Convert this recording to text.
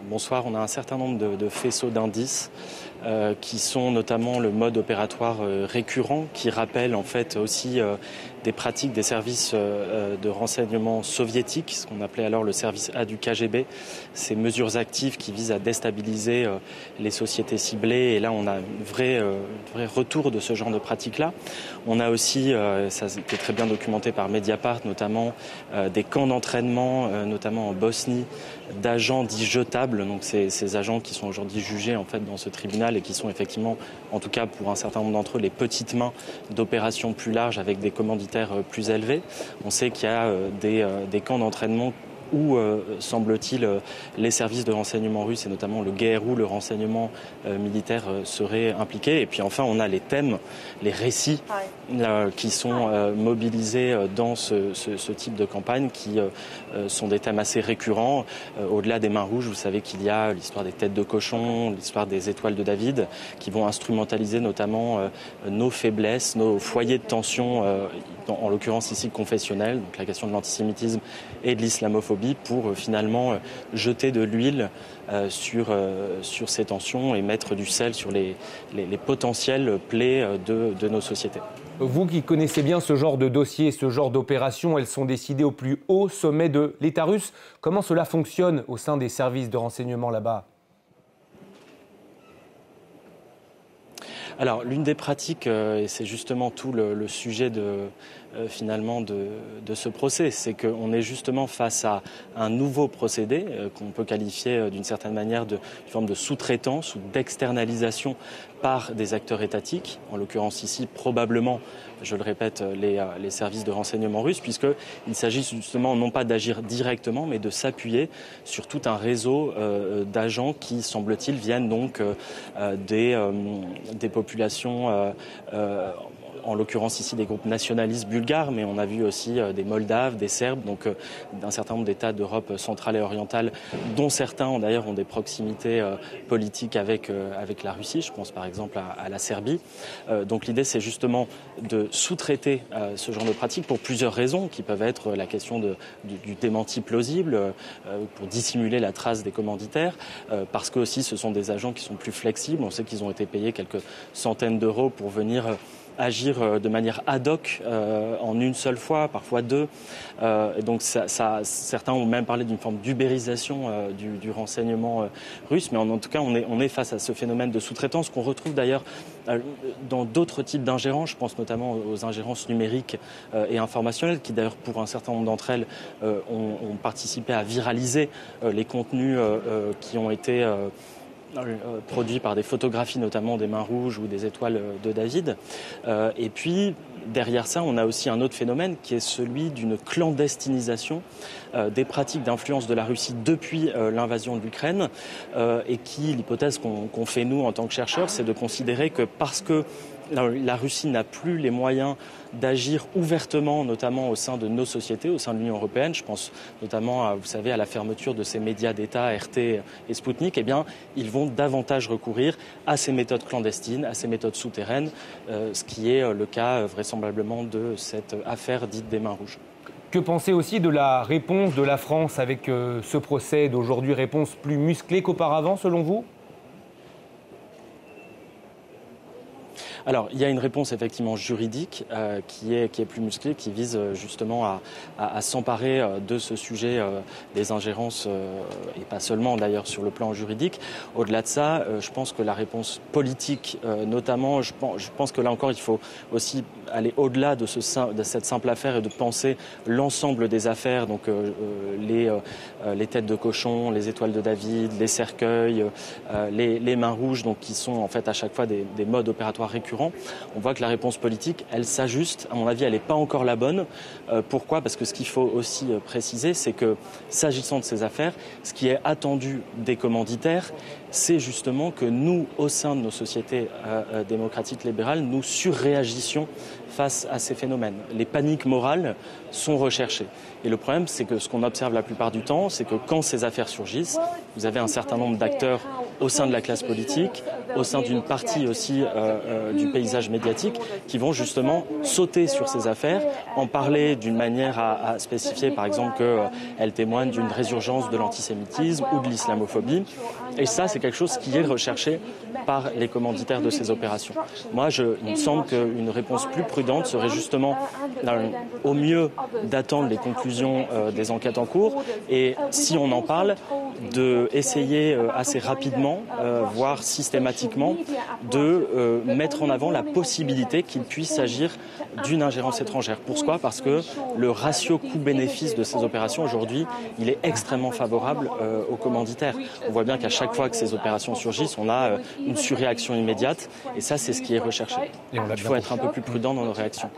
bonsoir. On a un certain nombre de faisceaux d'indices qui sont notamment le mode opératoire récurrent, qui rappelle en fait aussi des pratiques des services de renseignement soviétiques, ce qu'on appelait alors le service A du KGB, ces mesures actives qui visent à déstabiliser les sociétés ciblées. Et là, on a un vrai retour de ce genre de pratiques-là. On a aussi, ça a été très bien documenté par Mediapart, notamment des camps d'entraînement, notamment en Bosnie, d'agents dits jetables, donc ces agents qui sont aujourd'hui jugés en fait dans ce tribunal et qui sont effectivement, en tout cas pour un certain nombre d'entre eux, les petites mains d'opérations plus larges avec des commanditaires plus élevés. On sait qu'il y a des camps d'entraînement où, semble-t-il, les services de renseignement russes et notamment le GRU, le renseignement militaire, seraient impliqués. Et puis enfin, on a les thèmes, les récits qui sont mobilisés dans ce type de campagne qui sont des thèmes assez récurrents. Au-delà des mains rouges, vous savez qu'il y a l'histoire des têtes de cochon, l'histoire des étoiles de David, qui vont instrumentaliser notamment nos faiblesses, nos foyers de tension, en l'occurrence ici confessionnels, donc la question de l'antisémitisme et de l'islamophobie, pour finalement jeter de l'huile sur ces tensions et mettre du sel sur les potentielles plaies de nos sociétés. Vous qui connaissez bien ce genre de dossier, ce genre d'opérations, elles sont décidées au plus haut sommet de l'État russe. Comment cela fonctionne au sein des services de renseignement là-bas ? Alors, l'une des pratiques, et c'est justement tout le sujet finalement de ce procès, c'est qu'on est justement face à un nouveau procédé qu'on peut qualifier d'une certaine manière d'une forme de sous-traitance ou d'externalisation par des acteurs étatiques, en l'occurrence ici probablement, je le répète, les services de renseignement russes, puisqu'il s'agit justement non pas d'agir directement, mais de s'appuyer sur tout un réseau d'agents qui, semble-t-il, viennent donc des populations en l'occurrence ici des groupes nationalistes bulgares, mais on a vu aussi des Moldaves, des Serbes, donc d'un certain nombre d'États d'Europe centrale et orientale, dont certains d'ailleurs ont des proximités politiques avec la Russie. Je pense par exemple à la Serbie. Donc l'idée, c'est justement de sous-traiter ce genre de pratiques pour plusieurs raisons, qui peuvent être la question du démenti plausible, pour dissimuler la trace des commanditaires, parce que aussi ce sont des agents qui sont plus flexibles. On sait qu'ils ont été payés quelques centaines d'euros pour venir agir de manière ad hoc en une seule fois, parfois deux. Donc certains ont même parlé d'une forme d'ubérisation du renseignement russe, mais en tout cas on est face à ce phénomène de sous-traitance qu'on retrouve d'ailleurs dans d'autres types d'ingérences. Je pense notamment aux ingérences numériques et informationnelles qui d'ailleurs pour un certain nombre d'entre elles ont participé à viraliser les contenus qui ont été produits par des photographies notamment des mains rouges ou des étoiles de David. Et puis derrière ça, on a aussi un autre phénomène qui est celui d'une clandestinisation des pratiques d'influence de la Russie depuis l'invasion de l'Ukraine et qui, l'hypothèse qu'on fait nous en tant que chercheurs, c'est de considérer que parce que la Russie n'a plus les moyens d'agir ouvertement, notamment au sein de nos sociétés, au sein de l'Union européenne. Je pense notamment à, vous savez, à la fermeture de ces médias d'État, RT et Sputnik. Eh bien, ils vont davantage recourir à ces méthodes clandestines, à ces méthodes souterraines, ce qui est le cas vraisemblablement de cette affaire dite des mains rouges. Que penser aussi de la réponse de la France avec ce procès d'aujourd'hui, réponse plus musclée qu'auparavant selon vous ? Alors, il y a une réponse effectivement juridique qui est plus musclée, qui vise justement à s'emparer de ce sujet des ingérences, et pas seulement d'ailleurs sur le plan juridique. Au-delà de ça, je pense que la réponse politique, notamment, je pense que là encore, il faut aussi aller au-delà de cette simple affaire et de penser l'ensemble des affaires, donc les têtes de cochon, les étoiles de David, les cercueils, les mains rouges, donc qui sont en fait à chaque fois des modes opératoires récurrents. On voit que la réponse politique, elle s'ajuste. À mon avis, elle n'est pas encore la bonne. Pourquoi ? Parce que ce qu'il faut aussi préciser, c'est que s'agissant de ces affaires, ce qui est attendu des commanditaires, c'est justement que nous, au sein de nos sociétés démocratiques libérales, nous surréagissions face à ces phénomènes. Les paniques morales sont recherchées. Et le problème, c'est que ce qu'on observe la plupart du temps, c'est que quand ces affaires surgissent, vous avez un certain nombre d'acteurs au sein de la classe politique, au sein d'une partie aussi du paysage médiatique, qui vont justement sauter sur ces affaires, en parler d'une manière à spécifier, par exemple, qu'elles témoignent d'une résurgence de l'antisémitisme ou de l'islamophobie. Et ça, c'est quelque chose qui est recherché par les commanditaires de ces opérations. Moi, il me semble qu'une réponse plus prudente serait justement, au mieux, d'attendre les conclusions des enquêtes en cours et, si on en parle, d'essayer assez rapidement, voire systématiquement, de mettre en avant la possibilité qu'il puisse s'agir d'une ingérence étrangère. Pourquoi ? Parce que le ratio coût-bénéfice de ces opérations aujourd'hui, il est extrêmement favorable aux commanditaires. On voit bien qu'à chaque fois que ces opérations surgissent, on a une surréaction immédiate et ça, c'est ce qui est recherché. Il faut être un peu plus prudent dans nos réactions.